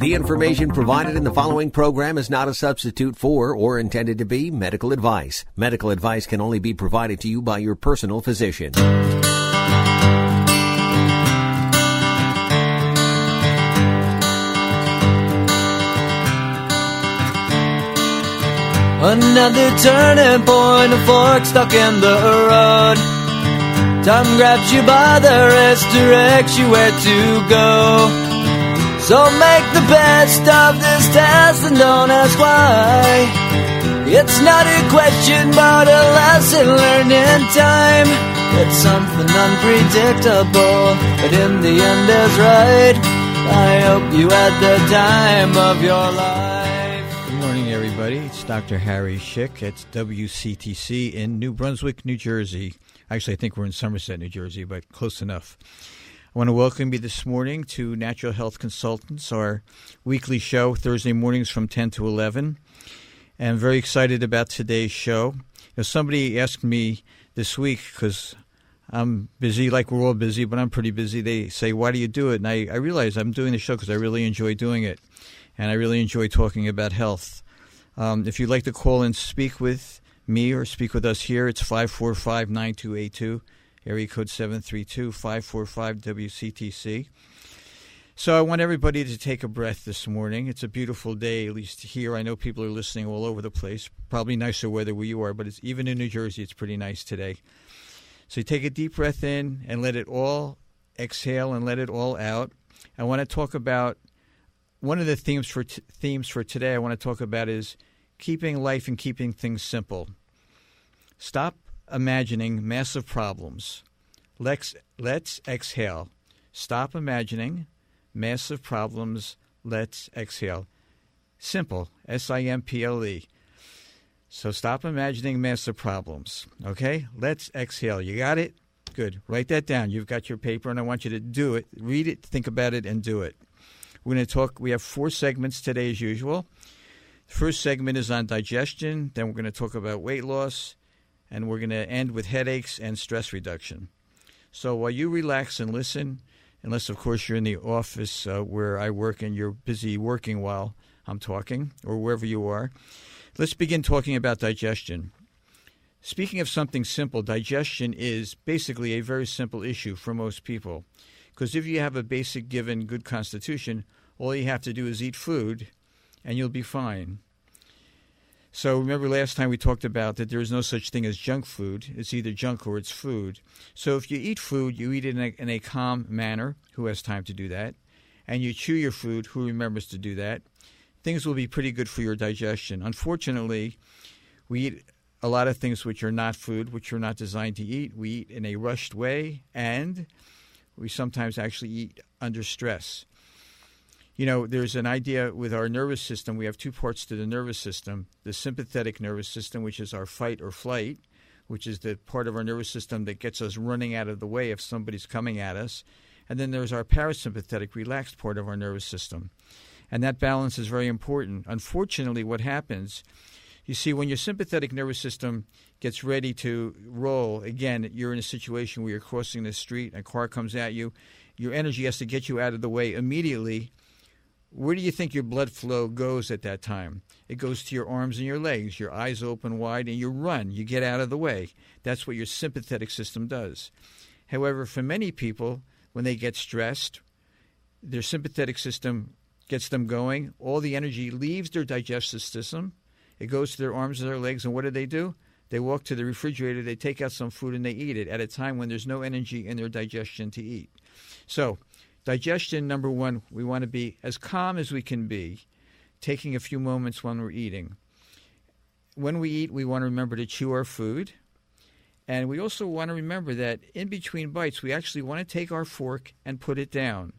The information provided in the following program is not a substitute for or intended to be medical advice. Medical advice can only be provided to you by your personal physician. Another turning point, a fork stuck in the road. Time grabs you by the wrist, directs you where to go. So make the best of this test and don't ask why. It's not a question but a lesson learned in time. It's something unpredictable, but in the end is right. I hope you had the time of your life. Good morning, everybody. It's Dr. Harry Schick at WCTC in New Brunswick, New Jersey. Actually, I think we're in Somerset, New Jersey, but close enough. I want to welcome you this morning to Natural Health Consultants, our weekly show, Thursday mornings from 10 to 11. And I'm very excited about today's show. Somebody asked me this week, because I'm busy, like we're all busy, but I'm pretty busy. They say, why do you do it? And I realize I'm doing the show because I really enjoy doing it. And I really enjoy talking about health. If you'd like to call and speak with me or speak with us here, it's 545-9282. Area code 732-545-WCTC. So I want everybody to take a breath this morning. It's a beautiful day, at least here. I know people are listening all over the place. Probably nicer weather where you are, but it's even in New Jersey, it's pretty nice today. So you take a deep breath in and let it all exhale and let it all out. I want to talk about one of the themes for today. I want to talk about is keeping life and keeping things simple. Stop imagining massive problems. Let's exhale. Stop imagining massive problems. Let's exhale. Simple. S-I-M-P-L-E. So stop imagining massive problems. Okay? Let's exhale. You got it? Good. Write that down. You've got your paper, and I want you to do it. Read it, think about it, and do it. We're going to talk. We have 4 segments today, as usual. The first segment is on digestion. Then we're going to talk about weight loss. And we're going to end with headaches and stress reduction. So while you relax and listen, unless, of course, you're in the office where I work and you're busy working while I'm talking, or wherever you are, let's begin talking about digestion. Speaking of something simple, digestion is basically a very simple issue for most people. Because if you have a basic given good constitution, all you have to do is eat food and you'll be fine. So remember last time we talked about that there is no such thing as junk food. It's either junk or it's food. So if you eat food, you eat it in a calm manner. Who has time to do that? And you chew your food. Who remembers to do that? Things will be pretty good for your digestion. Unfortunately, we eat a lot of things which are not food, which are not designed to eat. We eat in a rushed way, and we sometimes actually eat under stress. You know, there's an idea with our nervous system. We have 2 parts to the nervous system. The sympathetic nervous system, which is our fight or flight, which is the part of our nervous system that gets us running out of the way if somebody's coming at us. And then there's our parasympathetic, relaxed part of our nervous system. And that balance is very important. Unfortunately, what happens, you see, when your sympathetic nervous system gets ready to roll, again, you're in a situation where you're crossing the street, a car comes at you, your energy has to get you out of the way immediately. Where do you think your blood flow goes at that time? It goes to your arms and your legs, your eyes open wide, and you run. You get out of the way. That's what your sympathetic system does. However, for many people, when they get stressed, their sympathetic system gets them going. All the energy leaves their digestive system. It goes to their arms and their legs, and what do? They walk to the refrigerator, they take out some food, and they eat it at a time when there's no energy in their digestion to eat. So, digestion, number 1, we want to be as calm as we can be, taking a few moments when we're eating. When we eat, we want to remember to chew our food. And we also want to remember that in between bites, we actually want to take our fork and put it down.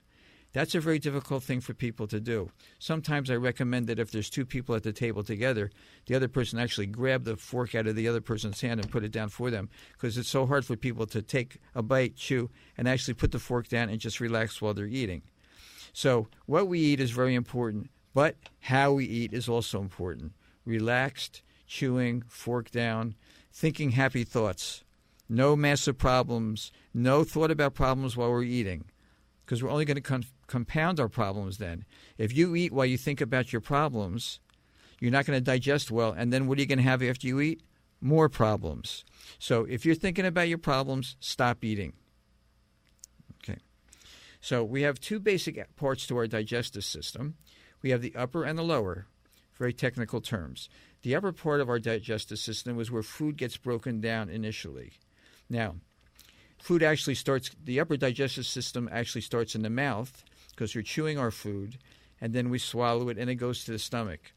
That's a very difficult thing for people to do. Sometimes I recommend that if there's 2 people at the table together, the other person actually grab the fork out of the other person's hand and put it down for them, because it's so hard for people to take a bite, chew, and actually put the fork down and just relax while they're eating. So what we eat is very important, but how we eat is also important. Relaxed, chewing, fork down, thinking happy thoughts. No massive problems, no thought about problems while we're eating, because we're only going to compound our problems then. If you eat while you think about your problems, you're not going to digest well, and then what are you going to have after you eat? More problems. So if you're thinking about your problems, stop eating. Okay. So we have two basic parts to our digestive system. We have the upper and the lower, very technical terms. The upper part of our digestive system is where food gets broken down initially. Now, the upper digestive system actually starts in the mouth because we're chewing our food, and then we swallow it, and it goes to the stomach.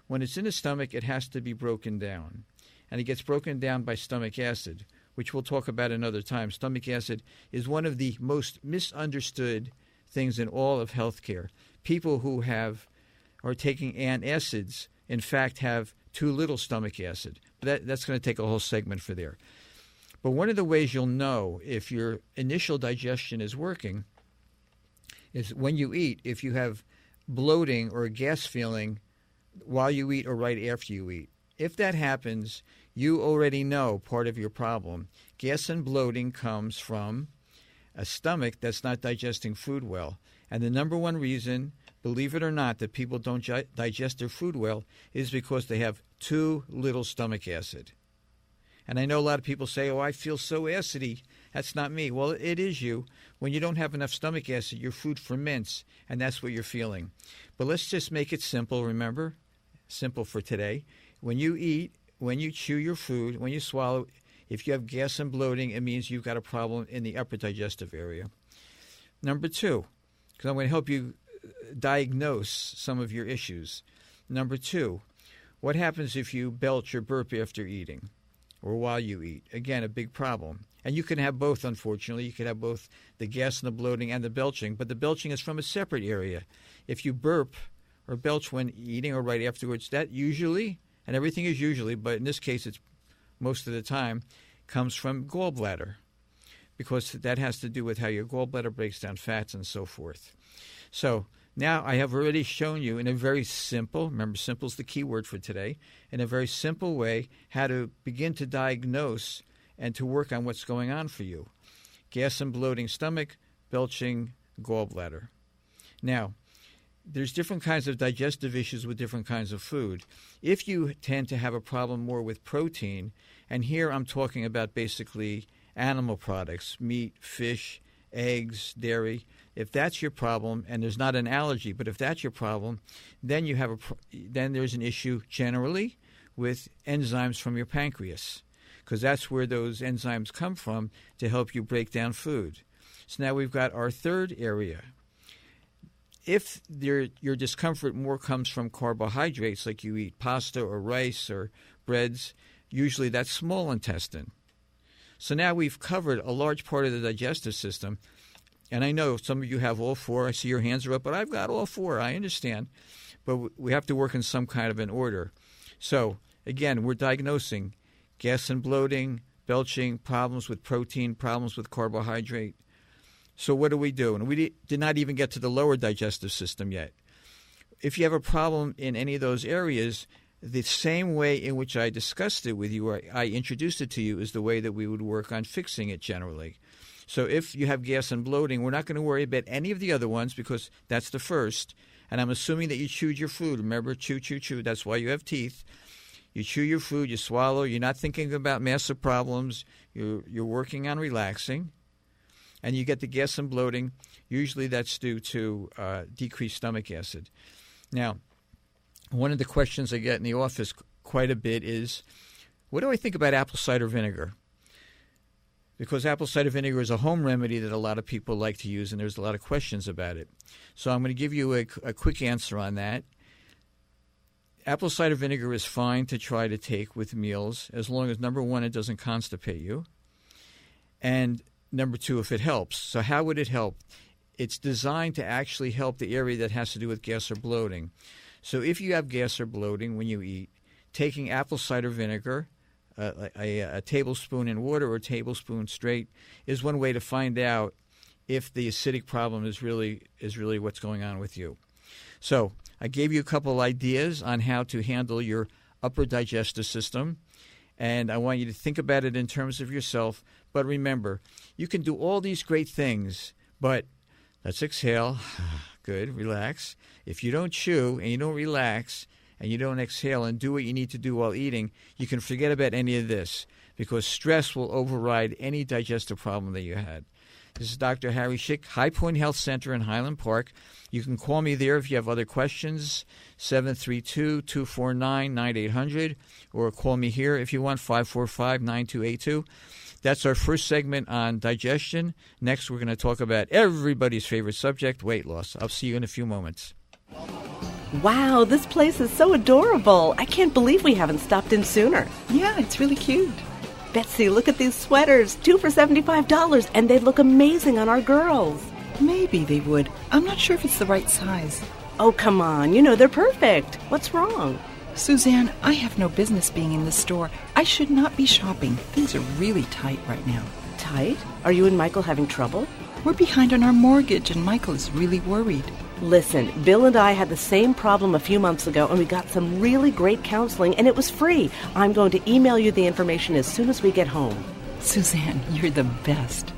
When it's in the stomach, it has to be broken down, and it gets broken down by stomach acid, which we'll talk about another time. Stomach acid is one of the most misunderstood things in all of healthcare. People who are taking antacids, in fact, have too little stomach acid. That's going to take a whole segment for there. But one of the ways you'll know if your initial digestion is working is when you eat, if you have bloating or a gas feeling while you eat or right after you eat. If that happens, you already know part of your problem. Gas and bloating comes from a stomach that's not digesting food well. And the number one reason, believe it or not, that people don't digest their food well is because they have too little stomach acid. And I know a lot of people say, oh, I feel so acidy. That's not me. Well, it is you. When you don't have enough stomach acid, your food ferments, and that's what you're feeling. But let's just make it simple, remember? Simple for today. When you eat, when you chew your food, when you swallow, if you have gas and bloating, it means you've got a problem in the upper digestive area. Number two, because I'm going to help you diagnose some of your issues. Number two, what happens if you belch or burp after eating or while you eat? Again, a big problem. And you can have both, unfortunately. You can have both the gas and the bloating and the belching, but the belching is from a separate area. If you burp or belch when eating or right afterwards, that usually, and everything is usually, but in this case it's most of the time, comes from gallbladder, because that has to do with how your gallbladder breaks down fats and so forth. So now I have already shown you in a very simple, remember simple is the key word for today, in a very simple way how to begin to diagnose and to work on what's going on for you. Gas and bloating stomach, belching, gallbladder. Now, there's different kinds of digestive issues with different kinds of food. If you tend to have a problem more with protein, and here I'm talking about basically animal products, meat, fish, eggs, dairy. If that's your problem, and there's not an allergy, but if that's your problem, then then there's an issue generally with enzymes from your pancreas, because that's where those enzymes come from to help you break down food. So now we've got our third area. If your discomfort more comes from carbohydrates, like you eat pasta or rice or breads, usually that's small intestine. So now we've covered a large part of the digestive system. And I know some of you have all four. I see your hands are up, but I've got all four. I understand. But we have to work in some kind of an order. So, again, we're diagnosing gas and bloating, belching, problems with protein, problems with carbohydrate. So what do we do? And we did not even get to the lower digestive system yet. If you have a problem in any of those areas, the same way in which I discussed it with you, or I introduced it to you, is the way that we would work on fixing it generally. So if you have gas and bloating, we're not going to worry about any of the other ones because that's the first. And I'm assuming that you chewed your food. Remember, chew, chew, chew. That's why you have teeth. You chew your food, you swallow. You're not thinking about massive problems. You're working on relaxing. And you get the gas and bloating. Usually that's due to decreased stomach acid. Now, one of the questions I get in the office quite a bit is, what do I think about apple cider vinegar? Because apple cider vinegar is a home remedy that a lot of people like to use, and there's a lot of questions about it. So I'm going to give you a quick answer on that. Apple cider vinegar is fine to try to take with meals, as long as, number one, it doesn't constipate you, and number two, if it helps. So how would it help? It's designed to actually help the area that has to do with gas or bloating. So if you have gas or bloating when you eat, taking apple cider vinegar, a tablespoon in water or a tablespoon straight, is one way to find out if the acidic problem is really what's going on with you. So I gave you a couple ideas on how to handle your upper digestive system, and I want you to think about it in terms of yourself. But remember, you can do all these great things, but Let's exhale. Good. Relax. If you don't chew and you don't relax and you don't exhale and do what you need to do while eating, you can forget about any of this because stress will override any digestive problem that you had. This is Dr. Harry Schick, High Point Health Center in Highland Park. You can call me there if you have other questions, 732-249-9800, or call me here if you want, 545-9282. That's our first segment on digestion. Next, we're going to talk about everybody's favorite subject, weight loss. I'll see you in a few moments. Wow, this place is so adorable. I can't believe we haven't stopped in sooner. Yeah, it's really cute. Betsy, look at these sweaters. 2 for $75, and they look amazing on our girls. Maybe they would. I'm not sure if it's the right size. Oh, come on. You know they're perfect. What's wrong? Suzanne, I have no business being in this store. I should not be shopping. Things are really tight right now. Tight? Are you and Michael having trouble? We're behind on our mortgage, and Michael is really worried. Listen, Bill and I had the same problem a few months ago, and we got some really great counseling, and it was free. I'm going to email you the information as soon as we get home. Suzanne, you're the best.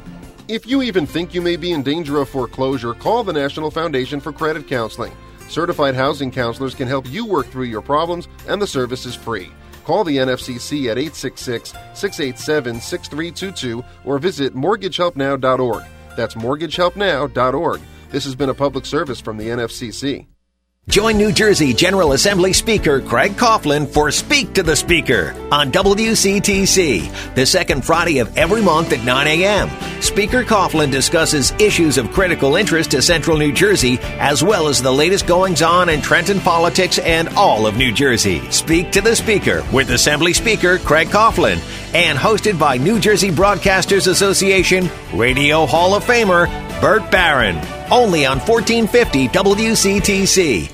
If you even think you may be in danger of foreclosure, call the National Foundation for Credit Counseling. Certified housing counselors can help you work through your problems, and the service is free. Call the NFCC at 866-687-6322 or visit mortgagehelpnow.org. That's mortgagehelpnow.org. This has been a public service from the NFCC. Join New Jersey General Assembly Speaker Craig Coughlin for Speak to the Speaker on WCTC, the second Friday of every month at 9 a.m. Speaker Coughlin discusses issues of critical interest to Central New Jersey, as well as the latest goings-on in Trenton politics and all of New Jersey. Speak to the Speaker with Assembly Speaker Craig Coughlin, and hosted by New Jersey Broadcasters Association Radio Hall of Famer Burt Barron. Only on 1450 WCTC.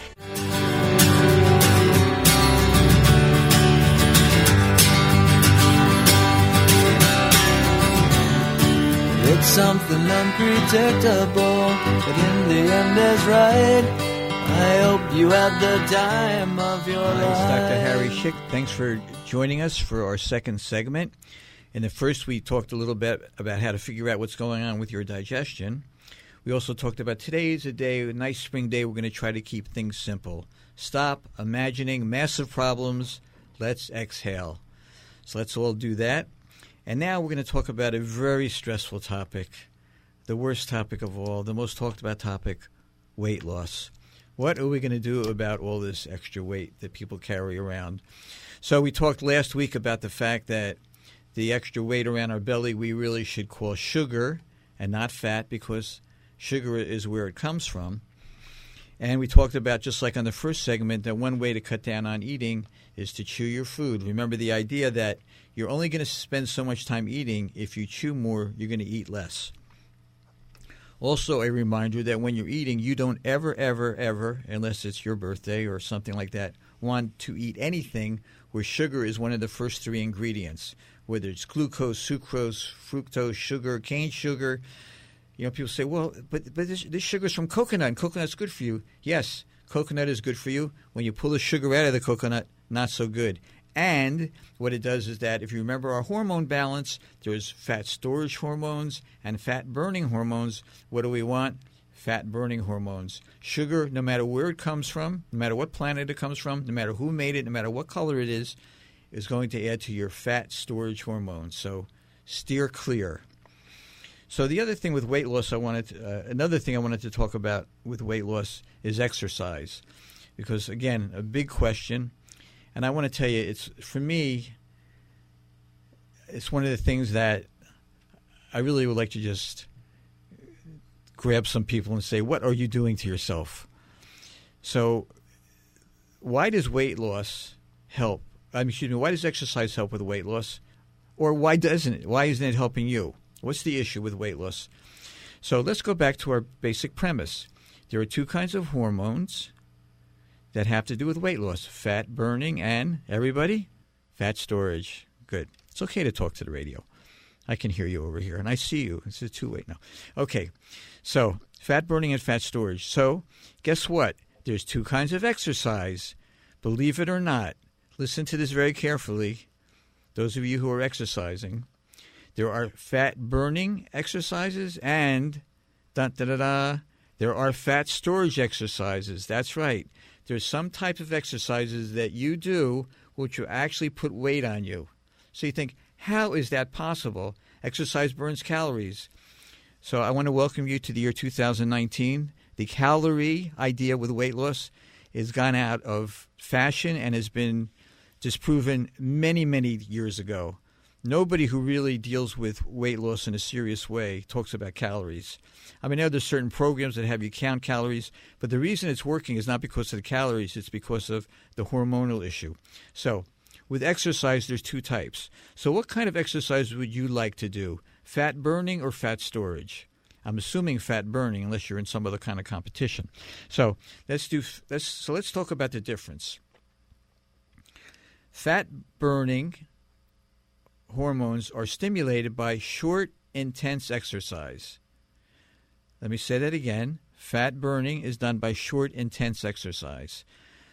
It's something unpredictable, but in the end is right. I hope you had the time of your life. It's Dr. Harry Schick. Thanks for joining us for our second segment. In the first, we talked a little bit about how to figure out what's going on with your digestion. We also talked about today's a day, a nice spring day. We're going to try to keep things simple. Stop imagining massive problems. Let's exhale. So let's all do that. And now we're going to talk about a very stressful topic, the worst topic of all, the most talked about topic, weight loss. What are we going to do about all this extra weight that people carry around? So we talked last week about the fact that the extra weight around our belly we really should call sugar and not fat, because sugar is where it comes from. And we talked about, just like on the first segment, that one way to cut down on eating is to chew your food. Remember the idea that you're only going to spend so much time eating. If you chew more, you're going to eat less. Also, a reminder that when you're eating, you don't ever, unless it's your birthday or something like that, want to eat anything where sugar is one of the first three ingredients, whether it's glucose, sucrose, fructose, sugar, cane sugar. You know, people say, well, but this sugar's from coconut, and coconut's good for you. Yes, coconut is good for you. When you pull the sugar out of the coconut, not so good. And what it does is that, if you remember our hormone balance, there's fat storage hormones and fat burning hormones. What do we want? Fat burning hormones. Sugar, no matter where it comes from, no matter what planet it comes from, no matter who made it, no matter what color it is going to add to your fat storage hormones. So steer clear. So the other thing with weight loss, another thing I wanted to talk about with weight loss is exercise, because again, a big question, and I want to tell you, it's one of the things that I really would like to just grab some people and say, what are you doing to yourself? So, why does weight loss help? Why does exercise help with weight loss, or why doesn't it? Why isn't it helping you? What's the issue with weight loss? So let's go back to our basic premise. There are two kinds of hormones that have to do with weight loss: fat burning and, everybody, fat storage. Good. It's okay to talk to the radio. I can hear you over here, and I see you. It's a two-way now. Okay, so fat burning and fat storage. So guess what? There's two kinds of exercise. Believe it or not, listen to this very carefully, those of you who are exercising. There are fat-burning exercises and There are fat storage exercises. That's right. There's some type of exercises that you do which will actually put weight on you. So you think, how is that possible? Exercise burns calories. So I want to welcome you to the year 2019. The calorie idea with weight loss has gone out of fashion and has been disproven many, many years ago. Nobody who really deals with weight loss in a serious way talks about calories. I mean, I know there's certain programs that have you count calories, but the reason it's working is not because of the calories, it's because of the hormonal issue. So with exercise, there's two types. So what kind of exercise would you like to do? Fat burning or fat storage? I'm assuming fat burning unless you're in some other kind of competition. So let's talk about the difference. Fat burning hormones are stimulated by short, intense exercise. Let me say that again. Fat burning is done by short, intense exercise.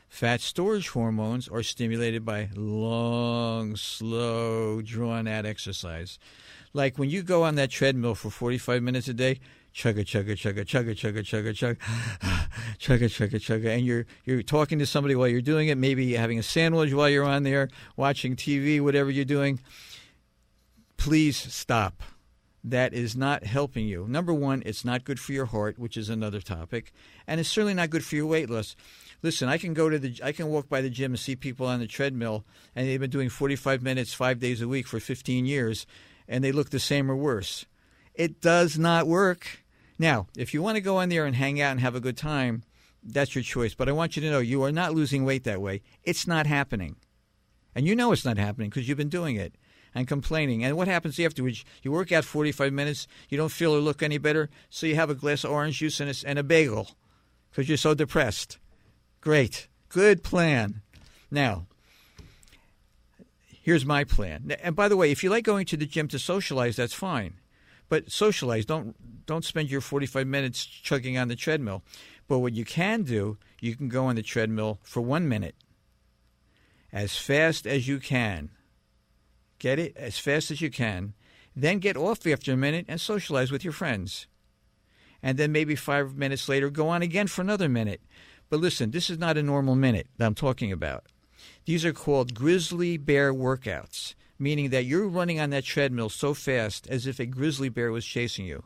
Fat storage hormones are stimulated by long, slow, drawn-out exercise. Like when you go on that treadmill for 45 minutes a day, chugga, chugga, chugga, chugga, chugga, chugga, chugga, chugga, chugga, chugga, and you're talking to somebody while you're doing it, maybe having a sandwich while you're on there, watching TV, whatever you're doing. Please stop. That is not helping you. Number one, it's not good for your heart, which is another topic, and it's certainly not good for your weight loss. Listen, I can walk by the gym and see people on the treadmill, and they've been doing 45 minutes 5 days a week for 15 years, and they look the same or worse. It does not work. Now, if you want to go on there and hang out and have a good time, that's your choice. But I want you to know you are not losing weight that way. It's not happening. And you know it's not happening because you've been doing it and complaining. And what happens afterwards? You work out 45 minutes, you don't feel or look any better, so you have a glass of orange juice and a bagel because you're so depressed. Great. Good plan. Now, here's my plan. And by the way, if you like going to the gym to socialize, that's fine. But socialize. Don't spend your 45 minutes chugging on the treadmill. But what you can do, you can go on the treadmill for 1 minute. As fast as you can. Get it? As fast as you can. Then get off after a minute and socialize with your friends. And then maybe 5 minutes later, go on again for another minute. But listen, this is not a normal minute that I'm talking about. These are called grizzly bear workouts, meaning that you're running on that treadmill so fast as if a grizzly bear was chasing you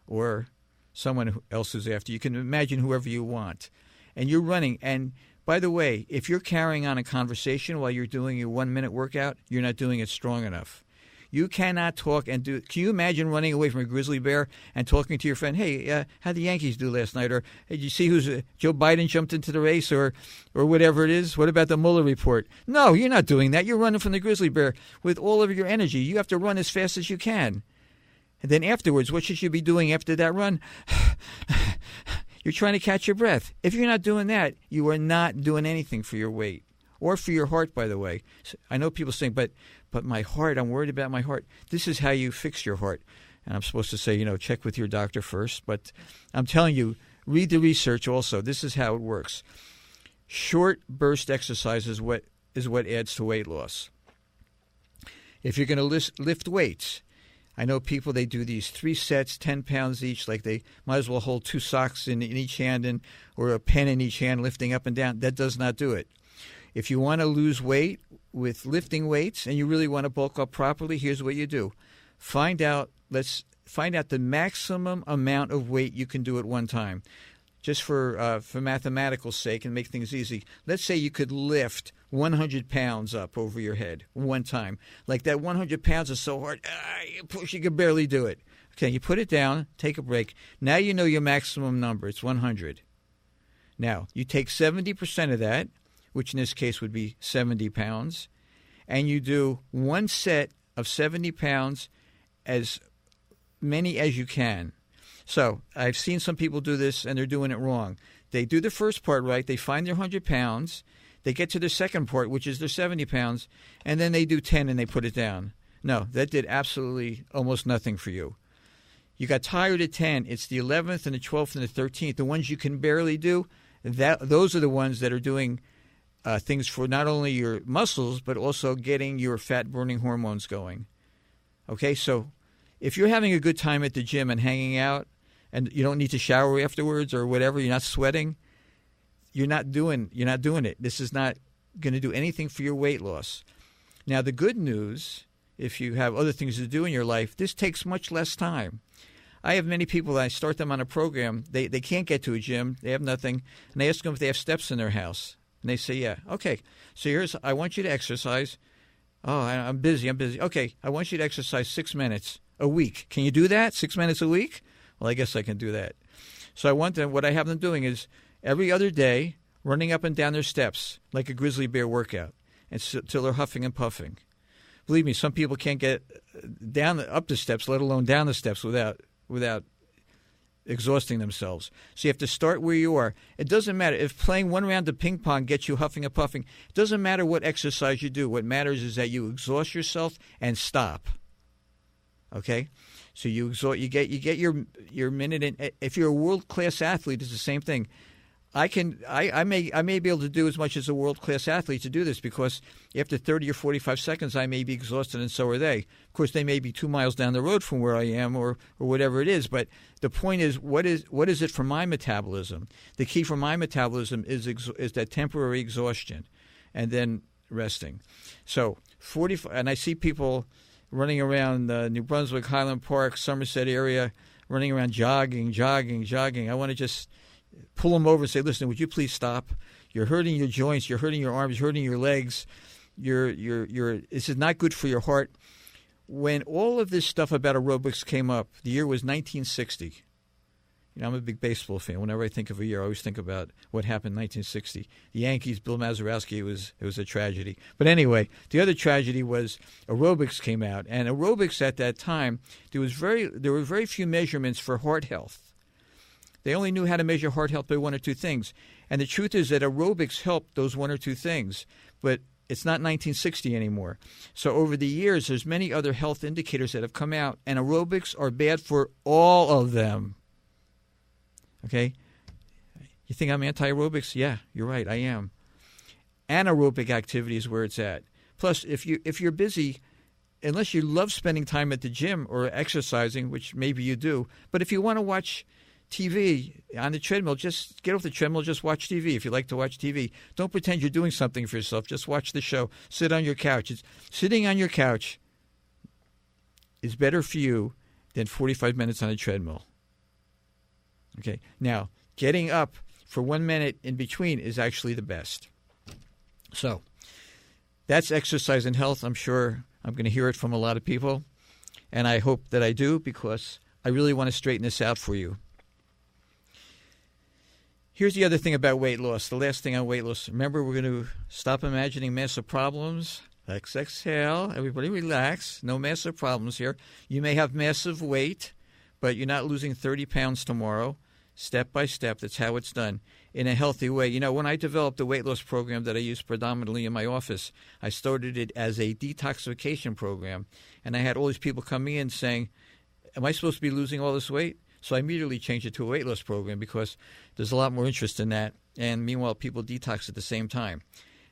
or someone else who's after you. You can imagine whoever you want. And you're running. And by the way, if you're carrying on a conversation while you're doing your 1 minute workout, you're not doing it strong enough. You cannot talk and do. Can you imagine running away from a grizzly bear and talking to your friend? Hey, how'd the Yankees do last night? Or hey, did you see Joe Biden jumped into the race or whatever it is? What about the Mueller report? No, you're not doing that. You're running from the grizzly bear with all of your energy. You have to run as fast as you can. And then afterwards, what should you be doing after that run? You're trying to catch your breath. If you're not doing that, you are not doing anything for your weight or for your heart, by the way. I know people saying, but my heart, I'm worried about my heart. This is how you fix your heart. And I'm supposed to say, check with your doctor first. But I'm telling you, read the research also. This is how it works. Short burst exercise is what adds to weight loss. If you're going to lift weights, I know people, they do these 3 sets, 10 pounds each, like they might as well hold 2 socks in each hand or a pen in each hand lifting up and down. That does not do it. If you want to lose weight with lifting weights and you really want to bulk up properly, here's what you do. Let's find out the maximum amount of weight you can do at one time. Just for mathematical sake and make things easy. Let's say you could lift 100 pounds up over your head one time. Like that 100 pounds is so hard, you can barely do it. Okay, you put it down, take a break. Now you know your maximum number. It's 100. Now, you take 70% of that, which in this case would be 70 pounds, and you do 1 set of 70 pounds, as many as you can. So I've seen some people do this, and they're doing it wrong. They do the first part right. They find their 100 pounds. They get to the second part, which is their 70 pounds, and then they do 10 and they put it down. No, that did absolutely almost nothing for you. You got tired at 10. It's the 11th and the 12th and the 13th. The ones you can barely do, those are the ones that are doing things for not only your muscles, but also getting your fat-burning hormones going. Okay, so if you're having a good time at the gym and hanging out, and you don't need to shower afterwards or whatever, you're not sweating, you're not doing it. This is not going to do anything for your weight loss. Now, the good news, if you have other things to do in your life, this takes much less time. I have many people that I start them on a program. They can't get to a gym. They have nothing. And I ask them if they have steps in their house. And they say, yeah. Okay, so I want you to exercise. Oh, I'm busy. Okay, I want you to exercise 6 minutes a week. Can you do that, 6 minutes a week? Well, I guess I can do that. So what I have them doing is every other day running up and down their steps like a grizzly bear workout until they're huffing and puffing. Believe me, some people can't get up the steps, let alone down the steps without exhausting themselves. So you have to start where you are. It doesn't matter if playing one round of ping pong gets you huffing and puffing. It doesn't matter what exercise you do. What matters is that you exhaust yourself and stop. Okay? So you get your minute in. If you're a world-class athlete, it's the same thing. I may be able to do as much as a world-class athlete to do this, because after 30 or 45 seconds, I may be exhausted, and so are they. Of course, they may be 2 miles down the road from where I am, or whatever it is. But the point is, what is it for my metabolism? The key for my metabolism is that temporary exhaustion, and then resting. So 45, and I see people running around New Brunswick, Highland Park, Somerset area, running around jogging. I want to just pull them over and say, listen, would you please stop? You're hurting your joints, you're hurting your arms, you're hurting your legs. This is not good for your heart. When all of this stuff about aerobics came up, the year was 1960. I'm a big baseball fan. Whenever I think of a year, I always think about what happened in 1960. The Yankees, Bill Mazeroski, it was a tragedy. But anyway, the other tragedy was aerobics came out. And aerobics at that time, there were very few measurements for heart health. They only knew how to measure heart health by one or two things. And the truth is that aerobics helped those one or two things. But it's not 1960 anymore. So over the years, there's many other health indicators that have come out, and aerobics are bad for all of them. Okay? You think I'm anti-aerobics? Yeah, you're right, I am. Anaerobic activity is where it's at. Plus, if you're busy, unless you love spending time at the gym or exercising, which maybe you do, but if you want to watch TV on the treadmill, just get off the treadmill, just watch TV. If you like to watch TV, don't pretend you're doing something for yourself. Just watch the show. Sit on your couch. Sitting on your couch is better for you than 45 minutes on a treadmill. Okay. Now, getting up for 1 minute in between is actually the best. So, that's exercise and health. I'm sure I'm going to hear it from a lot of people, and I hope that I do, because I really want to straighten this out for you. Here's the other thing about weight loss, the last thing on weight loss. Remember, we're going to stop imagining massive problems. Exhale. Everybody relax. No massive problems here. You may have massive weight, but you're not losing 30 pounds tomorrow. Step by step, that's how it's done in a healthy way. When I developed the weight loss program that I use predominantly in my office, I started it as a detoxification program. And I had all these people coming in saying, am I supposed to be losing all this weight? So I immediately changed it to a weight loss program, because there's a lot more interest in that. And meanwhile, people detox at the same time.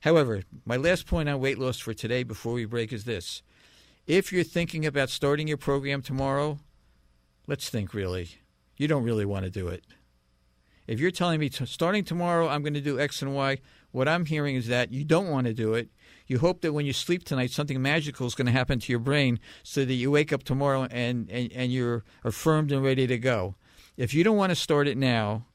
However, my last point on weight loss for today before we break is this. If you're thinking about starting your program tomorrow, let's think really. You don't really want to do it. If you're telling me starting tomorrow I'm going to do X and Y, what I'm hearing is that you don't want to do it. You hope that when you sleep tonight, something magical is going to happen to your brain so that you wake up tomorrow and you're affirmed and ready to go. If you don't want to start it now,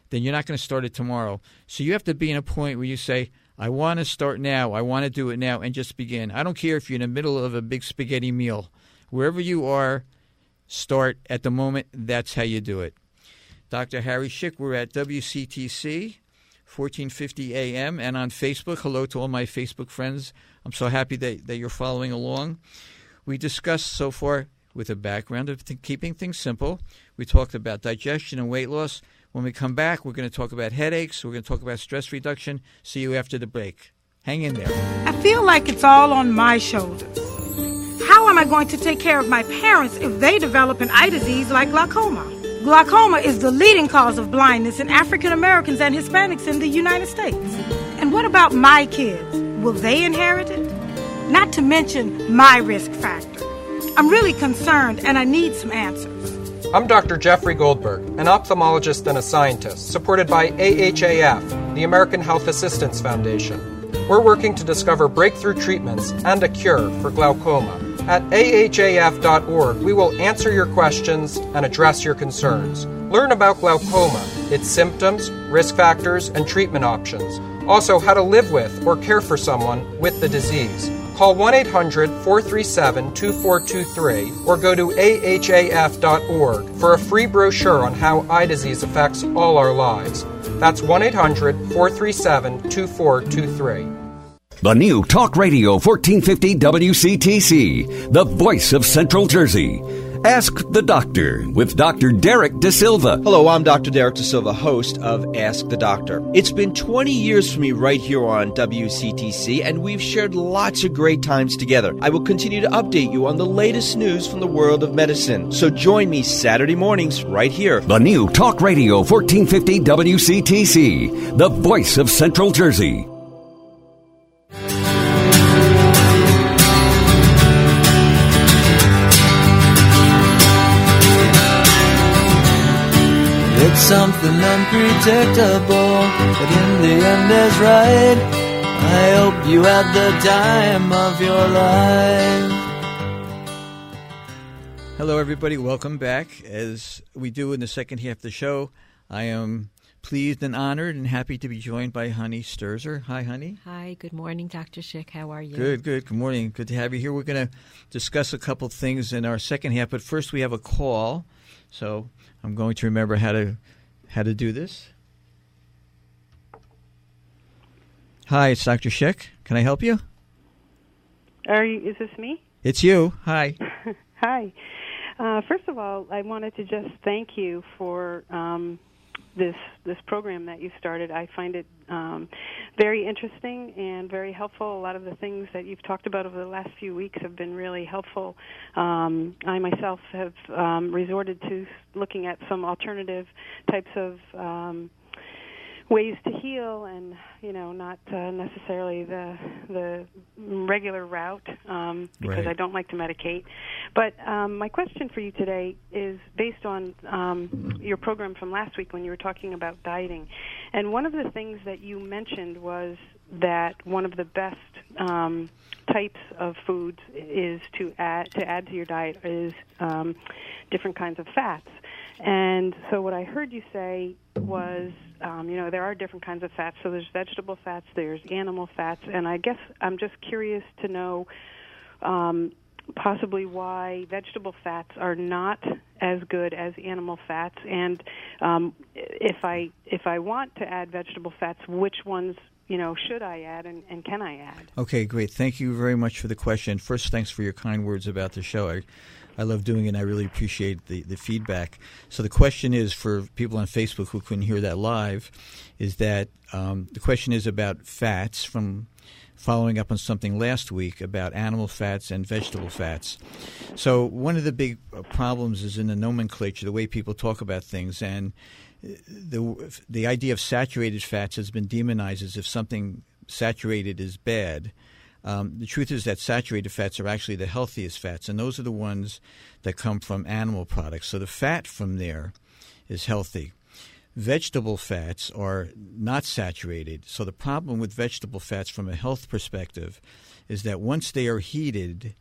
then you're not going to start it tomorrow. So you have to be in a point where you say, I want to start now. I want to do it now, and just begin. I don't care if you're in the middle of a big spaghetti meal. Wherever you are, start at the moment. That's how you do it. Dr. Harry Schick, we're at WCTC, 1450 AM, and on Facebook. Hello to all my Facebook friends. I'm so happy that you're following along. We discussed so far, with a background of keeping things simple, we talked about digestion and weight loss. When we come back, we're going to talk about headaches. We're going to talk about stress reduction. See you after the break. Hang in there. I feel like it's all on my shoulders. How am I going to take care of my parents if they develop an eye disease like glaucoma? Glaucoma is the leading cause of blindness in African Americans and Hispanics in the United States. And what about my kids? Will they inherit it? Not to mention my risk factor. I'm really concerned, and I need some answers. I'm Dr. Jeffrey Goldberg, an ophthalmologist and a scientist, supported by AHAF, the American Health Assistance Foundation. We're working to discover breakthrough treatments and a cure for glaucoma. At ahaf.org, we will answer your questions and address your concerns. Learn about glaucoma, its symptoms, risk factors, and treatment options. Also, how to live with or care for someone with the disease. Call 1-800-437-2423 or go to ahaf.org for a free brochure on how eye disease affects all our lives. That's 1-800-437-2423. The new Talk Radio 1450 WCTC, the voice of Central Jersey. Ask the Doctor with Dr. Derek De Silva. Hello, I'm Dr. Derek De Silva, host of Ask the Doctor. It's been 20 years for me right here on WCTC, and we've shared lots of great times together. I will continue to update you on the latest news from the world of medicine. So join me Saturday mornings right here. The new Talk Radio 1450 WCTC, the voice of Central Jersey. It's something unpredictable, but in the end is right. I hope you had the time of your life. Hello, everybody. Welcome back. As we do in the second half of the show, I am pleased and honored and happy to be joined by Honey Sturzer. Hi, Honey. Hi. Good morning, Dr. Schick. How are you? Good. Good morning. Good to have you here. We're going to discuss a couple things in our second half, but first we have a call. So I'm going to remember how to do this. Hi, it's Dr. Schick. Can I help you? Is this me? It's you. Hi. Hi. First of all, I wanted to just thank you for this program that you started. I find it very interesting and very helpful. A lot of the things that you've talked about over the last few weeks have been really helpful. I myself have resorted to looking at some alternative types of ways to heal, and not necessarily the regular route, because Right. I don't like to medicate. But my question for you today is based on your program from last week when you were talking about dieting, and one of the things that you mentioned was that one of the best types of foods is to add to your diet is different kinds of fats. And so what I heard you say was, there are different kinds of fats. So there's vegetable fats, there's animal fats, and I guess I'm just curious to know possibly why vegetable fats are not as good as animal fats, and if I want to add vegetable fats, which ones should I add and can I add? Okay, great. Thank you very much for the question. First, thanks for your kind words about the show. I love doing it, and I really appreciate the feedback. So the question is, for people on Facebook who couldn't hear that live, is that the question is about fats, from following up on something last week about animal fats and vegetable fats. So one of the big problems is in the nomenclature, the way people talk about things, and the idea of saturated fats has been demonized as if something saturated is bad. The truth is that saturated fats are actually the healthiest fats, and those are the ones that come from animal products. So the fat from there is healthy. Vegetable fats are not saturated. So the problem with vegetable fats from a health perspective is that once they are heated,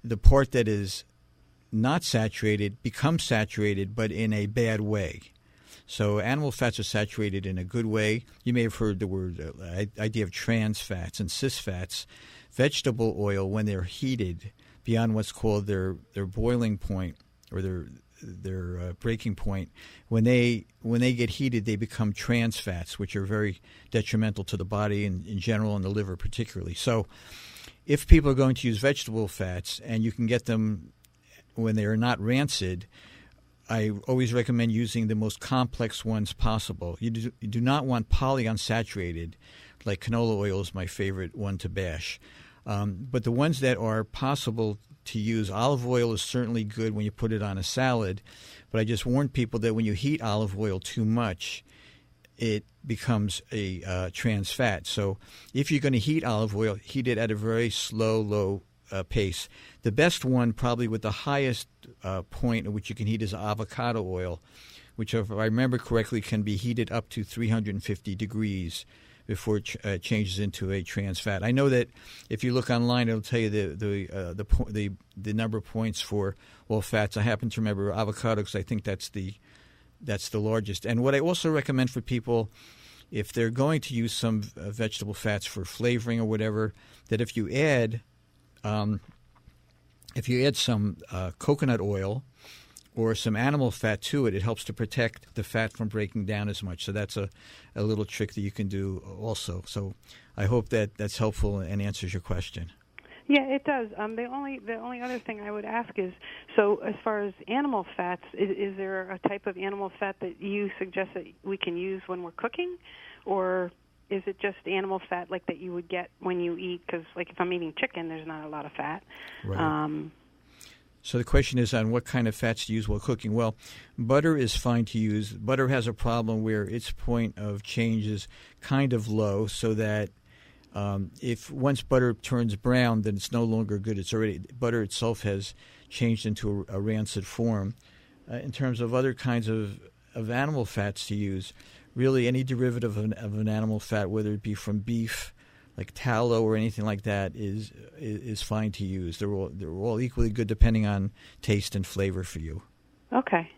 the part that is not saturated becomes saturated, but in a bad way. So animal fats are saturated in a good way. You may have heard the word idea of trans fats and cis fats. Vegetable oil, when they're heated beyond what's called their boiling point or their breaking point, when they get heated, they become trans fats, which are very detrimental to the body in general and the liver particularly. So if people are going to use vegetable fats and you can get them when they are not rancid, I always recommend using the most complex ones possible. You do not want polyunsaturated, like canola oil is my favorite one to bash. But the ones that are possible to use, olive oil is certainly good when you put it on a salad. But I just warn people that when you heat olive oil too much, it becomes a trans fat. So if you're going to heat olive oil, heat it at a very slow, low paste. The best one, probably with the highest point at which you can heat, is avocado oil, which, if I remember correctly, can be heated up to 350 degrees before it changes into a trans fat. I know that if you look online, it'll tell you the number of points for all fats. I happen to remember avocado because I think that's the largest. And what I also recommend for people, if they're going to use some vegetable fats for flavoring or whatever, that if you add some coconut oil or some animal fat to it, it helps to protect the fat from breaking down as much. So that's a little trick that you can do also. So I hope that's helpful and answers your question. Yeah, it does. The only other thing I would ask is, so as far as animal fats, is there a type of animal fat that you suggest that we can use when we're cooking, or is it just animal fat like that you would get when you eat? Because like if I'm eating chicken, there's not a lot of fat. Right. So the question is on what kind of fats to use while cooking. Well, butter is fine to use. Butter has a problem where its point of change is kind of low, so that if once butter turns brown, then it's no longer good. Butter itself has changed into a rancid form. In terms of other kinds of animal fats to use, really any derivative of an animal fat, whether it be from beef, like tallow or anything like that, is fine to use. They're all equally good depending on taste and flavor for you. Okay.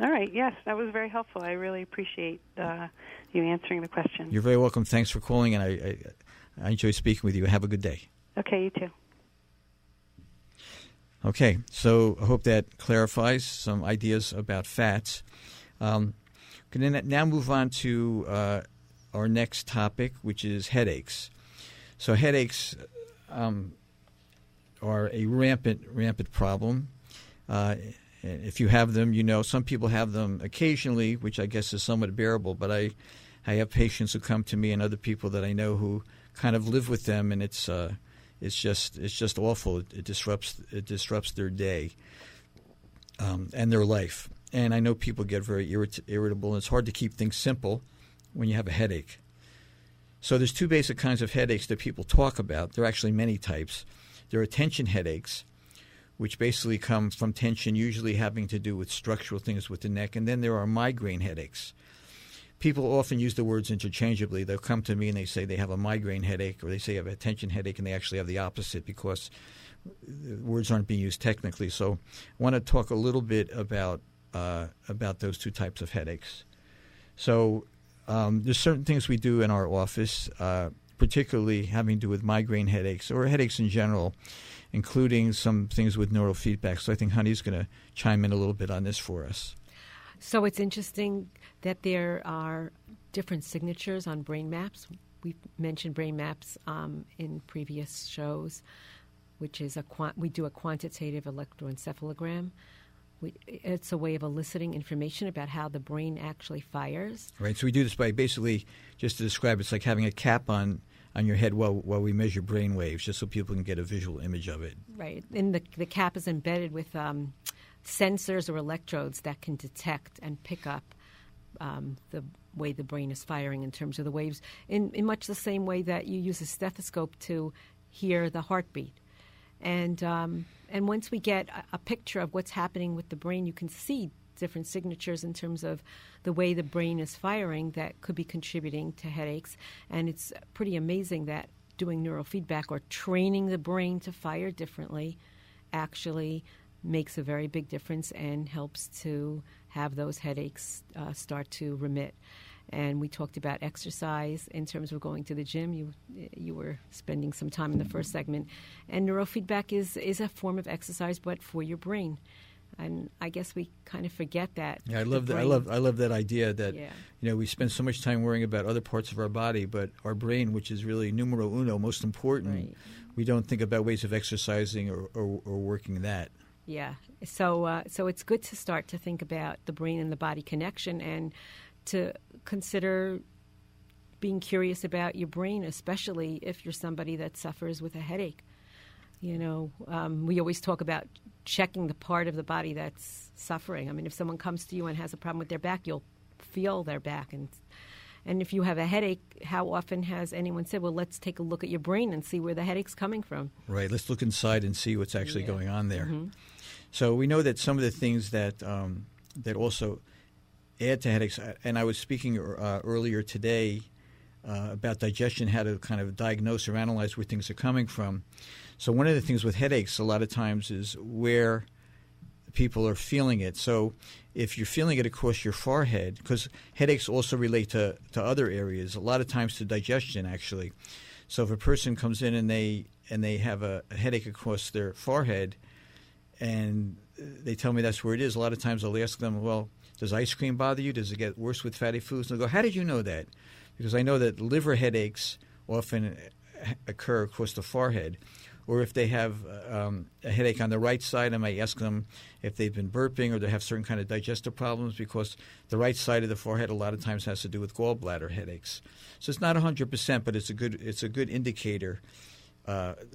All right. Yes, that was very helpful. I really appreciate you answering the question. You're very welcome. Thanks for calling, and I enjoy speaking with you. Have a good day. Okay, you too. Okay, so I hope that clarifies some ideas about fats. Going to now move on to our next topic, which is headaches. So headaches are a rampant problem. If you have them, you know, some people have them occasionally, which I guess is somewhat bearable, but I have patients who come to me and other people that I know who kind of live with them, and it's just awful. It disrupts their day and their life. And I know people get very irritable, and it's hard to keep things simple when you have a headache. So there's two basic kinds of headaches that people talk about. There are actually many types. There are tension headaches, which basically come from tension, usually having to do with structural things with the neck. And then there are migraine headaches. People often use the words interchangeably. They'll come to me and they say they have a migraine headache, or they say they have a tension headache, and they actually have the opposite because words aren't being used technically. So I want to talk a little bit about those two types of headaches. So there's certain things we do in our office, particularly having to do with migraine headaches or headaches in general, including some things with neurofeedback. So I think Honey's going to chime in a little bit on this for us. So it's interesting that there are different signatures on brain maps. We've mentioned brain maps in previous shows, which is we do a quantitative electroencephalogram. It's a way of eliciting information about how the brain actually fires. Right. So we do this by basically, just to describe, it's like having a cap on your head while we measure brain waves, just so people can get a visual image of it. Right. And the cap is embedded with sensors or electrodes that can detect and pick up the way the brain is firing in terms of the waves, in much the same way that you use a stethoscope to hear the heartbeat. And once we get a picture of what's happening with the brain, you can see different signatures in terms of the way the brain is firing that could be contributing to headaches. And it's pretty amazing that doing neurofeedback or training the brain to fire differently actually makes a very big difference and helps to have those headaches start to remit. And we talked about exercise in terms of going to the gym. You were spending some time in the first segment. And neurofeedback is a form of exercise, but for your brain. And I guess we kind of forget that. Yeah, I love that. I love that idea that we spend so much time worrying about other parts of our body, but our brain, which is really numero uno, most important, we don't think about ways of exercising or working that. Yeah. So it's good to start to think about the brain and the body connection and to consider being curious about your brain, especially if you're somebody that suffers with a headache. We always talk about checking the part of the body that's suffering. I mean, if someone comes to you and has a problem with their back, you'll feel their back and And if you have a headache, how often has anyone said, well, let's take a look at your brain and see where the headache's coming from? Right. Let's look inside and see what's actually going on there. Mm-hmm. So we know that some of the things that that also add to headaches, and I was speaking earlier today about digestion, how to kind of diagnose or analyze where things are coming from. So one of the things with headaches a lot of times is where people are feeling it. So if you're feeling it across your forehead, because headaches also relate to other areas, a lot of times to digestion actually. So if a person comes in and they have a headache across their forehead and they tell me that's where it is, a lot of times I'll ask them, well, does ice cream bother you? Does it get worse with fatty foods? And they'll go, how did you know that? Because I know that liver headaches often occur across the forehead. Or if they have a headache on the right side, I might ask them if they've been burping or they have certain kind of digestive problems, because the right side of the forehead a lot of times has to do with gallbladder headaches. So it's not 100%, but it's a good indicator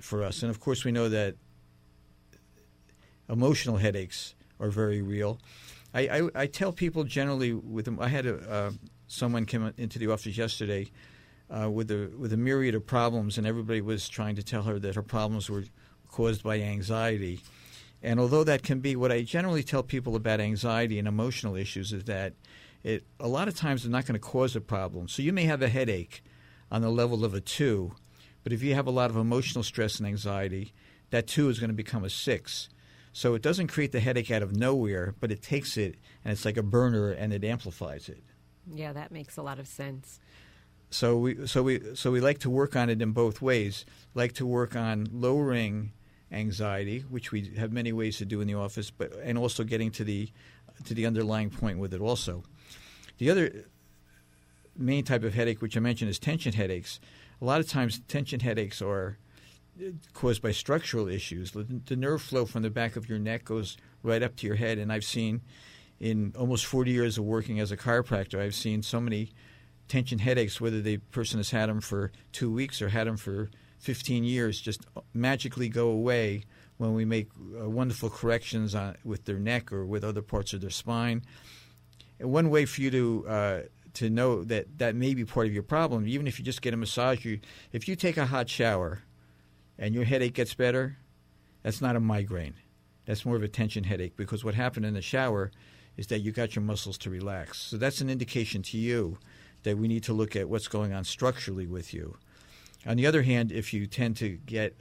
for us. And of course, we know that emotional headaches are very real. I tell people generally with them. I had someone came into the office yesterday with a myriad of problems, and everybody was trying to tell her that her problems were caused by anxiety. And although that can be, what I generally tell people about anxiety and emotional issues is that a lot of times it's not going to cause a problem. So you may have a headache on the level of a 2, but if you have a lot of emotional stress and anxiety, that 2 is going to become a 6. So it doesn't create the headache out of nowhere, but it takes it, and it's like a burner, and it amplifies it. Yeah, that makes a lot of sense. So we like to work on it in both ways. Like to work on lowering anxiety, which we have many ways to do in the office, and also getting to the underlying point with it also. The other main type of headache, which I mentioned, is tension headaches. A lot of times tension headaches are caused by structural issues. The nerve flow from the back of your neck goes right up to your head, and I've seen in almost 40 years of working as a chiropractor, I've seen so many tension headaches, whether the person has had them for 2 weeks or had them for 15 years, just magically go away when we make wonderful corrections with their neck or with other parts of their spine. And one way for you to know that may be part of your problem, even if you just get a massage, if you take a hot shower and your headache gets better, that's not a migraine. That's more of a tension headache, because what happened in the shower is that you got your muscles to relax. So that's an indication to you that we need to look at what's going on structurally with you. On the other hand, if you tend to get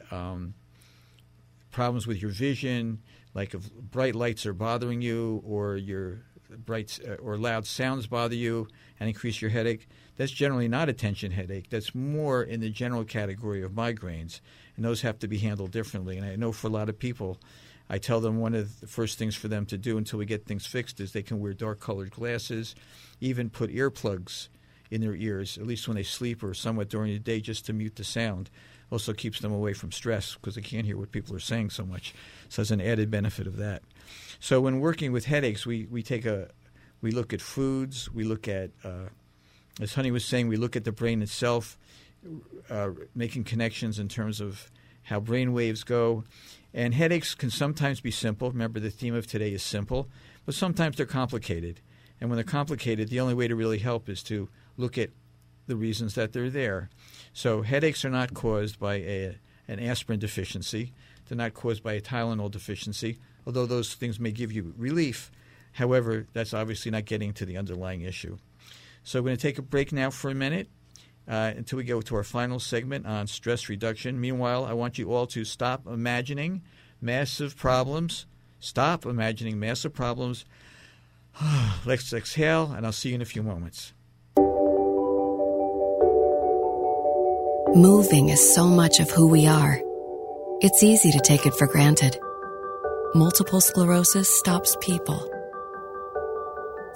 problems with your vision, like if bright lights are bothering you, or your bright or loud sounds bother you and increase your headache, that's generally not a tension headache. That's more in the general category of migraines, and those have to be handled differently. And I know for a lot of people, I tell them one of the first things for them to do until we get things fixed is they can wear dark-colored glasses, even put earplugs in their ears, at least when they sleep or somewhat during the day, just to mute the sound. Also keeps them away from stress because they can't hear what people are saying so much. So there's an added benefit of that. So when working with headaches, we look at foods, we look at, as Honey was saying, we look at the brain itself, making connections in terms of how brain waves go. And headaches can sometimes be simple. Remember, the theme of today is simple, but sometimes they're complicated. And when they're complicated, the only way to really help is to look at the reasons that they're there. So headaches are not caused by an aspirin deficiency. They're not caused by a Tylenol deficiency, although those things may give you relief. However, that's obviously not getting to the underlying issue. So we're going to take a break now for a minute until we go to our final segment on stress reduction. Meanwhile, I want you all to stop imagining massive problems. Stop imagining massive problems. Let's exhale, and I'll see you in a few moments. Moving is so much of who we are. It's easy to take it for granted. Multiple sclerosis stops people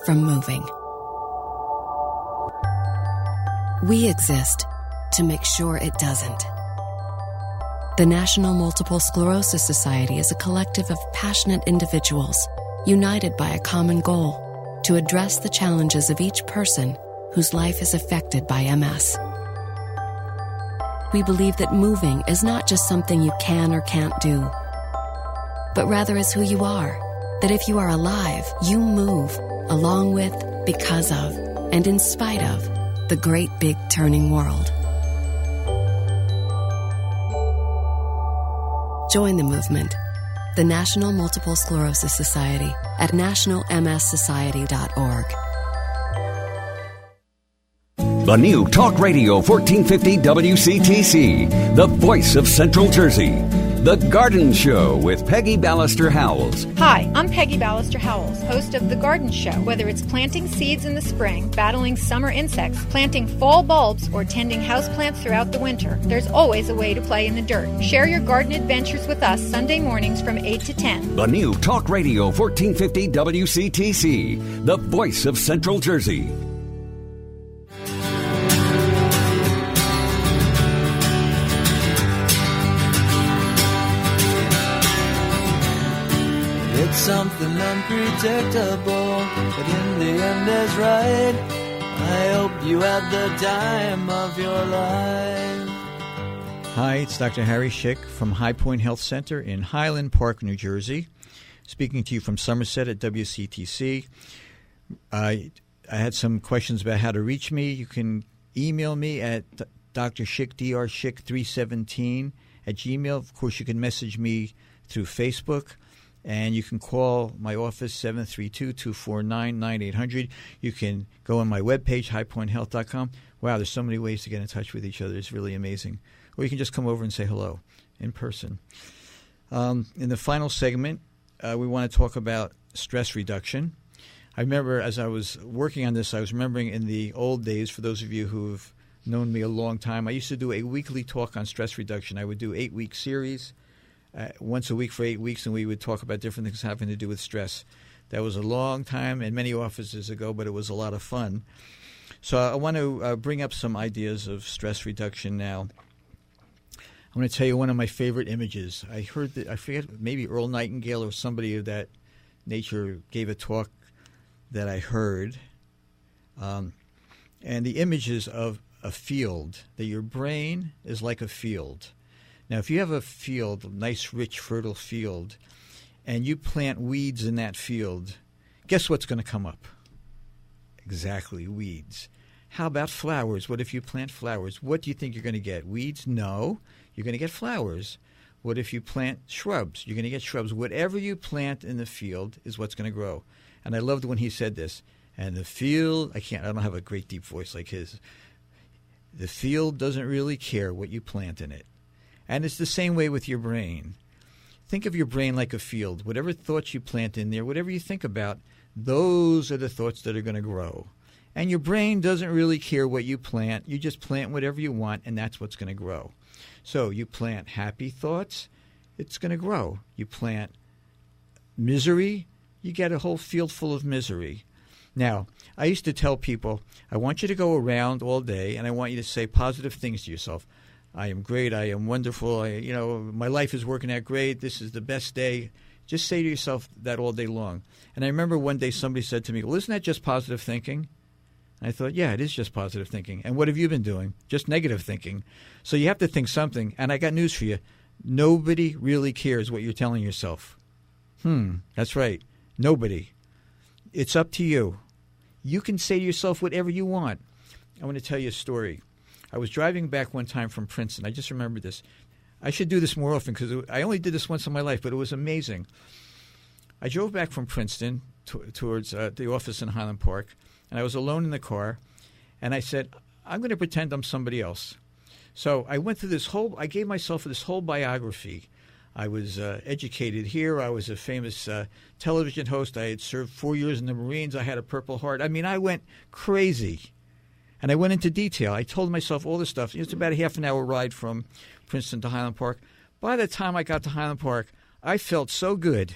from moving. We exist to make sure it doesn't. The National Multiple Sclerosis Society is a collective of passionate individuals united by a common goal to address the challenges of each person whose life is affected by MS. We believe that moving is not just something you can or can't do, but rather is who you are. That if you are alive, you move along with, because of, and in spite of the great big turning world. Join the movement. The National Multiple Sclerosis Society at nationalmssociety.org. The new Talk Radio 1450 WCTC, the voice of Central Jersey. The Garden Show with Peggy Ballister-Howells. Hi, I'm Peggy Ballister-Howells, host of The Garden Show. Whether it's planting seeds in the spring, battling summer insects, planting fall bulbs, or tending houseplants throughout the winter, there's always a way to play in the dirt. Share your garden adventures with us Sunday mornings from 8 to 10. The new Talk Radio 1450 WCTC, the voice of Central Jersey. It's something unpredictable, but in the end is right. I hope you had the time of your life. Hi, it's Dr. Harry Schick from High Point Health Center in Highland Park, New Jersey, speaking to you from Somerset at WCTC. I had some questions about how to reach me. You can email me at Dr. Schick, drschick317 at Gmail. Of course, you can message me through Facebook. And you can call my office, 732-249-9800. You can go on my webpage, highpointhealth.com. Wow, there's so many ways to get in touch with each other. It's really amazing. Or you can just come over and say hello in person. In the final segment, we want to talk about stress reduction. I remember as I was working on this, I was remembering in the old days, for those of you who have known me a long time, I used to do a weekly talk on stress reduction. I would do 8-week series. Once a week for 8 weeks, and we would talk about different things having to do with stress. That was a long time and many offices ago, but it was a lot of fun. So I want to bring up some ideas of stress reduction now. I'm going to tell you one of my favorite images. I heard that, I forget, maybe Earl Nightingale or somebody of that nature gave a talk that I heard. And the image is of a field, that your brain is like a field. Now, if you have a field, a nice, rich, fertile field, and you plant weeds in that field, guess what's going to come up? Exactly, weeds. How about flowers? What if you plant flowers? What do you think you're going to get? Weeds? No, you're going to get flowers. What if you plant shrubs? You're going to get shrubs. Whatever you plant in the field is what's going to grow. And I loved when he said this. And the field, I don't have a great deep voice like his. The field doesn't really care what you plant in it. And it's the same way with your brain. Think of your brain like a field. Whatever thoughts you plant in there, whatever you think about, those are the thoughts that are going to grow. And your brain doesn't really care what you plant. You just plant whatever you want, and that's what's going to grow. So you plant happy thoughts, it's going to grow. You plant misery, you get a whole field full of misery. Now, I used to tell people, I want you to go around all day, and I want you to say positive things to yourself. I am great. I am wonderful. My life is working out great. This is the best day. Just say to yourself that all day long. And I remember one day somebody said to me, well, isn't that just positive thinking? And I thought, yeah, it is just positive thinking. And what have you been doing? Just negative thinking. So you have to think something. And I got news for you. Nobody really cares what you're telling yourself. That's right. Nobody. It's up to you. You can say to yourself whatever you want. I want to tell you a story. I was driving back one time from Princeton. I just remembered this. I should do this more often because I only did this once in my life, but it was amazing. I drove back from Princeton towards the office in Highland Park, and I was alone in the car, and I said, I'm going to pretend I'm somebody else. So I went through I gave myself this whole biography. I was educated here. I was a famous television host. I had served 4 years in the Marines. I had a Purple Heart. I mean, I went crazy. And I went into detail. I told myself all this stuff. It's about a half an hour ride from Princeton to Highland Park. By the time I got to Highland Park, I felt so good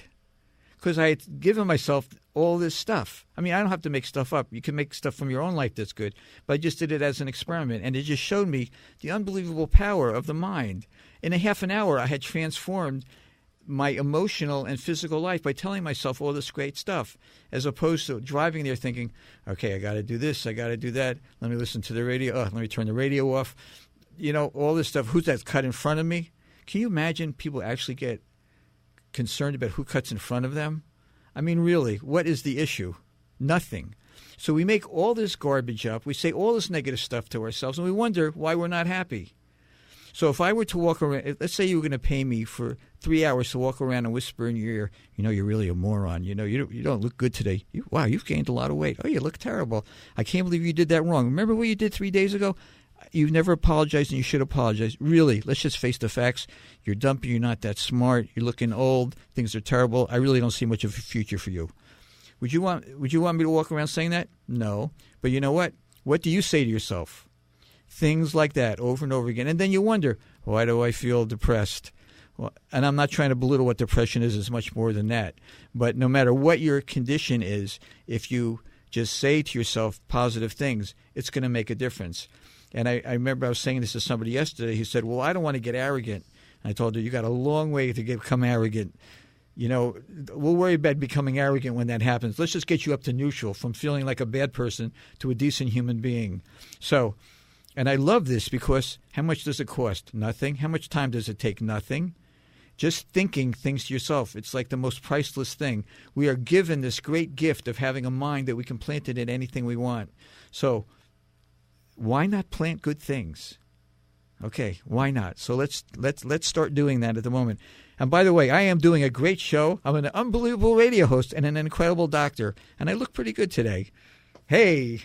because I had given myself all this stuff. I mean, I don't have to make stuff up. You can make stuff from your own life that's good. But I just did it as an experiment, and it just showed me the unbelievable power of the mind. In a half an hour, I had transformed my emotional and physical life by telling myself all this great stuff, as opposed to driving there thinking, okay, I got to do this, I got to do that. Let me listen to the radio. Let me turn the radio off. All this stuff. Who's that cut in front of me? Can you imagine people actually get concerned about who cuts in front of them? I mean, really, what is the issue? Nothing. So we make all this garbage up. We say all this negative stuff to ourselves, and we wonder why we're not happy. So if I were to walk around, let's say you were going to pay me for 3 hours to walk around and whisper in your ear, you're really a moron. You don't look good today. Wow, you've gained a lot of weight. Oh, you look terrible. I can't believe you did that wrong. Remember what you did 3 days ago? You've never apologized, and you should apologize. Really, let's just face the facts. You're dumpy. You're not that smart. You're looking old. Things are terrible. I really don't see much of a future for you. Would you want me to walk around saying that? No. But you know what? What do you say to yourself? Things like that over and over again. And then you wonder, why do I feel depressed? Well, and I'm not trying to belittle what depression is. It's much more than that. But no matter what your condition is, if you just say to yourself positive things, it's going to make a difference. And I remember I was saying this to somebody yesterday. He said, well, I don't want to get arrogant. And I told her, you got a long way to become arrogant. We'll worry about becoming arrogant when that happens. Let's just get you up to neutral, from feeling like a bad person to a decent human being. So, and I love this because how much does it cost? Nothing. How much time does it take? Nothing. Just thinking things to yourself. It's like the most priceless thing. We are given this great gift of having a mind that we can plant it in anything we want. So why not plant good things? Okay, why not? So let's start doing that at the moment. And by the way, I am doing a great show. I'm an unbelievable radio host and an incredible doctor, and I look pretty good today. Hey,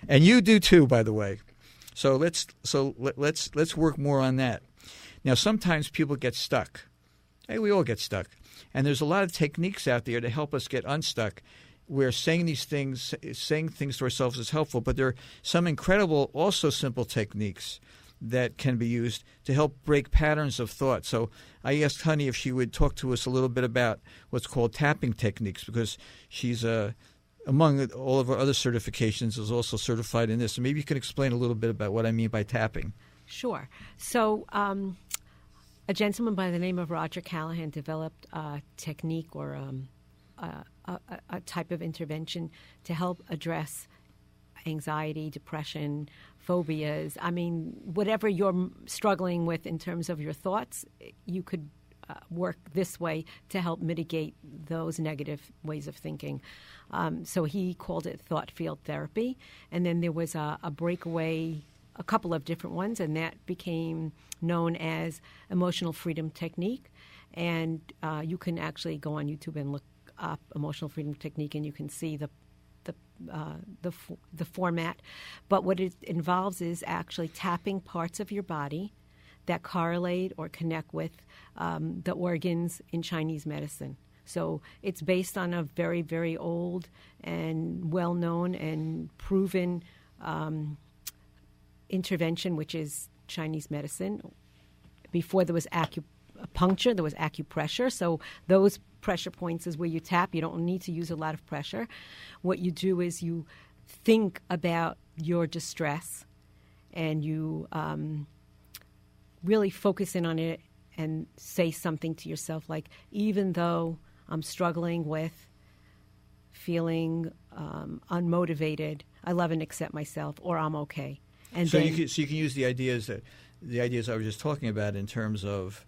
and you do too, by the way. So let's work more on that. Now, sometimes people get stuck. Hey, we all get stuck, and there's a lot of techniques out there to help us get unstuck. Where saying things to ourselves is helpful, but there are some incredible, also simple techniques that can be used to help break patterns of thought. So I asked Honey if she would talk to us a little bit about what's called tapping techniques, because she's among all of our other certifications is also certified in this. So maybe you can explain a little bit about what I mean by tapping. Sure. So a gentleman by the name of Roger Callahan developed a technique or a type of intervention to help address anxiety, depression, phobias. I mean, whatever you're struggling with in terms of your thoughts, you could work this way to help mitigate those negative ways of thinking. So he called it thought field therapy. And then there was a breakaway, a couple of different ones, and that became known as emotional freedom technique. And you can actually go on YouTube and look up emotional freedom technique, and you can see the format. But what it involves is actually tapping parts of your body that correlate or connect with the organs in Chinese medicine. So it's based on a very, very old and well-known and proven intervention, which is Chinese medicine. Before there was acupuncture, there was acupressure. So those pressure points is where you tap. You don't need to use a lot of pressure. What you do is you think about your distress, and you really focus in on it and say something to yourself like, even though I'm struggling with feeling unmotivated, I love and accept myself, or I'm okay. And so then, you can use the ideas I was just talking about in terms of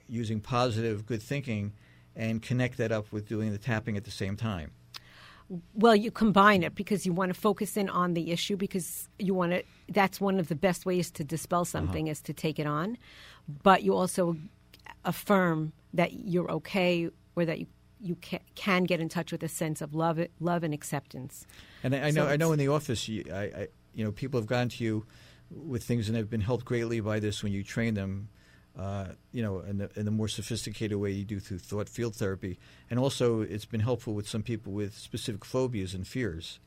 using positive, good thinking, and connect that up with doing the tapping at the same time. Well, you combine it because you want to focus in on the issue, because you want to. That's one of the best ways to dispel something is to take it on, but you also affirm that you're okay, or that you can get in touch with a sense of love and acceptance. And I know in the office, people have gone to you with things and have been helped greatly by this when you train them. In the more sophisticated way you do through thought field therapy. And also it's been helpful with some people with specific phobias and fears.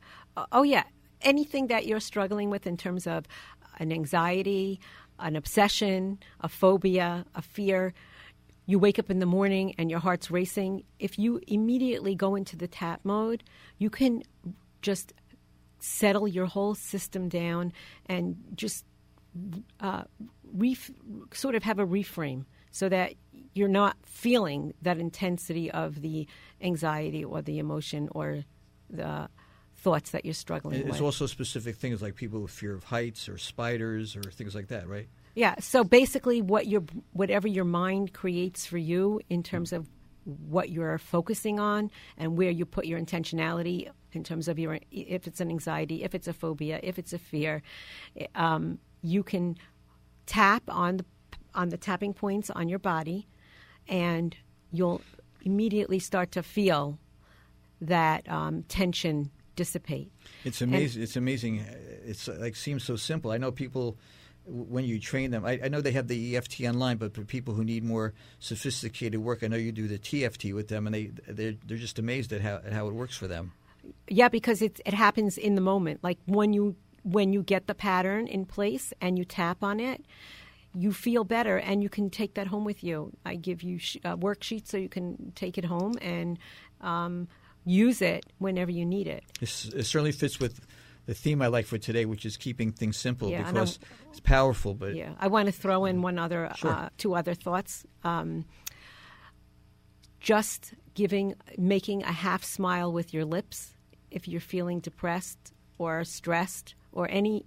Oh, yeah. Anything that you're struggling with in terms of an anxiety, an obsession, a phobia, a fear, you wake up in the morning and your heart's racing. If you immediately go into the tap mode, you can just settle your whole system down and just sort of have a reframe, so that you're not feeling that intensity of the anxiety or the emotion or the thoughts that you're struggling with. It's also specific things like people with fear of heights or spiders or things like that, right? Yeah. So basically whatever your mind creates for you in terms of what you're focusing on and where you put your intentionality in terms of if it's an anxiety, if it's a phobia, if it's a fear. You can tap on the tapping points on your body, and you'll immediately start to feel that tension dissipate. It's amazing. It's amazing. It's like seems so simple. I know people, when you train them, I know they have the EFT online, but for people who need more sophisticated work, I know you do the TFT with them, and they're just amazed at how it works for them. Yeah, because it happens in the moment. Like when you get the pattern in place and you tap on it, you feel better, and you can take that home with you. I give you worksheets so you can take it home and use it whenever you need it. It certainly fits with the theme I like for today, which is keeping things simple, because it's powerful. But yeah, I want to throw in two other thoughts. Just making a half smile with your lips if you're feeling depressed or stressed or any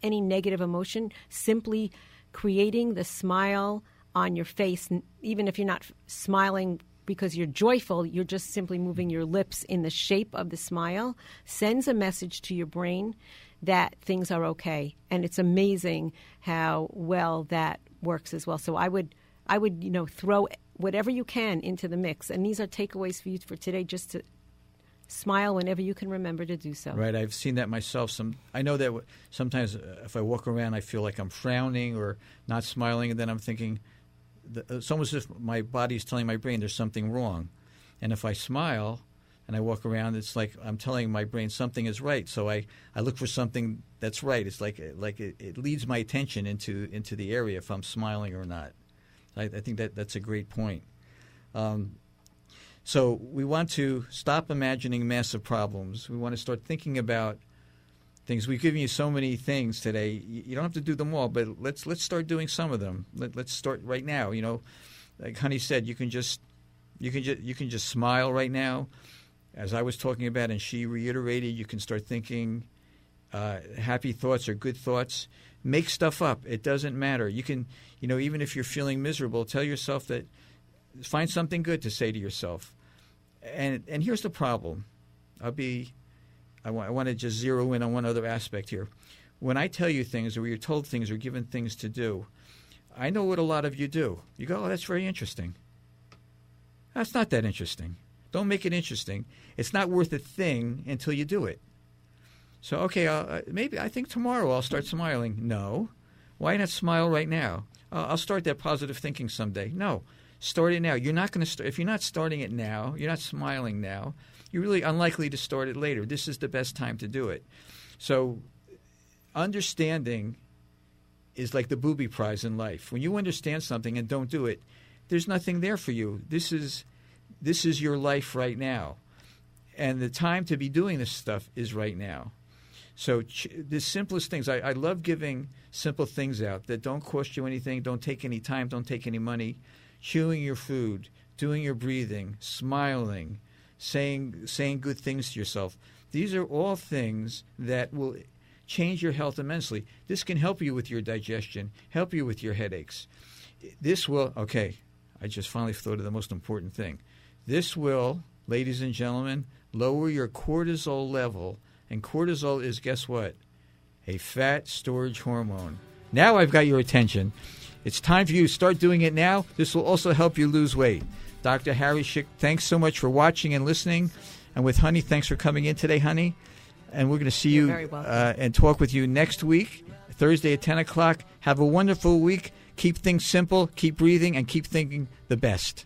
negative emotion. Simply creating the smile on your face, even if you're not smiling because you're joyful, you're just simply moving your lips in the shape of the smile, sends a message to your brain that things are okay. And it's amazing how well that works as well. So I would throw whatever you can into the mix. And these are takeaways for you for today, just to smile whenever you can remember to do so. Right. I've seen that myself. I know that sometimes if I walk around, I feel like I'm frowning or not smiling, and then I'm thinking, it's almost as if my body's telling my brain there's something wrong. And if I smile and I walk around, it's like I'm telling my brain something is right. So I look for something that's right. It's like it leads my attention into the area if I'm smiling or not. I think that's a great point. So we want to stop imagining massive problems. We want to start thinking about things. We've given you so many things today. You don't have to do them all, but let's start doing some of them. Let's start right now. Like Honey said, you can just smile right now. As I was talking about, and she reiterated, you can start thinking happy thoughts or good thoughts. Make stuff up. It doesn't matter. You can, even if you're feeling miserable, tell yourself that. Find something good to say to yourself. And here's the problem. I want to just zero in on one other aspect here. When I tell you things, or you're told things, or given things to do, I know what a lot of you do. You go, oh, that's very interesting. That's not that interesting. Don't make it interesting. It's not worth a thing until you do it. So, okay, maybe I think tomorrow I'll start smiling. No. Why not smile right now? I'll start that positive thinking someday. No. Start it now. You're not going to start. If you're not starting it now, you're not smiling now, you're really unlikely to start it later. This is the best time to do it. So understanding is like the booby prize in life. When you understand something and don't do it, there's nothing there for you. This is your life right now. And the time to be doing this stuff is right now. So the simplest things, I love giving simple things out that don't cost you anything, don't take any time, don't take any money. Chewing your food, doing your breathing, smiling, saying good things to yourself. These are all things that will change your health immensely. This can help you with your digestion, help you with your headaches. This will, I just finally thought of the most important thing. This will, ladies and gentlemen, lower your cortisol level. And cortisol is, guess what? A fat storage hormone. Now I've got your attention. It's time for you to start doing it now. This will also help you lose weight. Dr. Harry Schick, thanks so much for watching and listening. And with Honey, thanks for coming in today, Honey. And we're going to see you and talk with you next week, Thursday at 10 o'clock. Have a wonderful week. Keep things simple, keep breathing, and keep thinking the best.